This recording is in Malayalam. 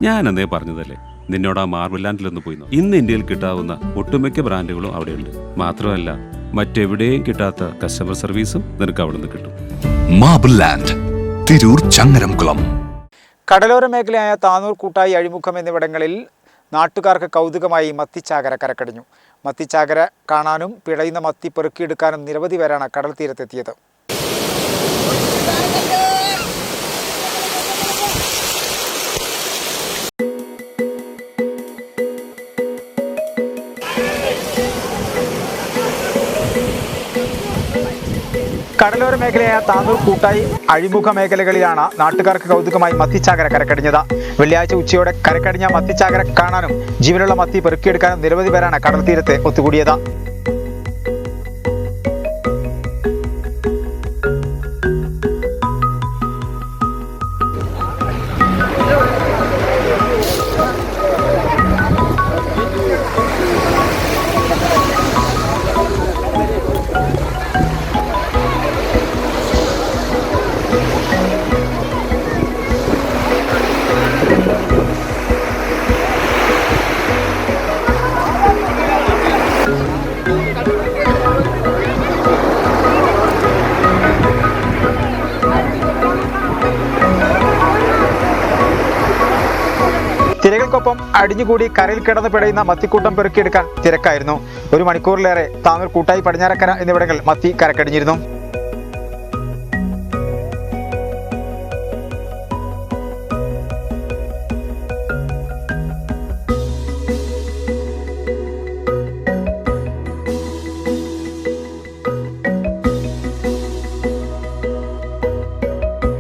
ഞാനെന്നേ പറഞ്ഞതല്ലേ നിന്നോട് ആ മാർബിൾ ലാൻഡിലൊന്ന് പോയി ഇന്ന് ഇന്ത്യയിൽ കിട്ടാവുന്ന ഒട്ടുമിക്ക ബ്രാൻഡുകളും അവിടെയുണ്ട്. മാത്രമല്ല മറ്റെവിടെയും കിട്ടാത്ത കസ്റ്റമർ സർവീസും നിനക്ക് അവിടെ നിന്ന് കിട്ടും. Marble land, Tirur Changaramkulam. കടലോര മേഖലയായ താനൂർ, കൂട്ടായി, അഴിമുഖം എന്നിവിടങ്ങളിൽ നാട്ടുകാർക്ക് കൗതുകമായി മത്തിച്ചാകര കരക്കടിഞ്ഞു. മത്തിച്ചാകര കാണാനും പിഴയുന്ന മത്തി പെറുക്കിയെടുക്കാനും നിരവധി പേരാണ് കടൽ തീരത്തെത്തിയത്. കടലോര മേഖലയായ താനൂർ, കൂട്ടായി, അഴിമുഖ മേഖലകളിലാണ് നാട്ടുകാർക്ക് കൗതുകമായി മത്തിച്ചാകര കരക്കടിഞ്ഞത്. വെള്ളിയാഴ്ച ഉച്ചയോടെ കരക്കടിഞ്ഞ മത്തിച്ചാകര കാണാനും ജീവനുള്ള മത്തി പെറുക്കിയെടുക്കാനും നിരവധി പേരാണ് കടൽ തീരത്ത് ഒത്തുകൂടിയത്. തിരകൾക്കൊപ്പം അടിഞ്ഞുകൂടി കരയിൽ കിടന്ന് പിടയുന്ന മത്തിക്കൂട്ടം പെറുക്കിയെടുക്കാൻ തിരക്കായിരുന്നു. 1 മണിക്കൂറിലേറെ താനൂർ, കൂട്ടായി, പടിഞ്ഞാറക്കര എന്നിവിടങ്ങളിൽ മത്തി കരക്കടിഞ്ഞിരുന്നു.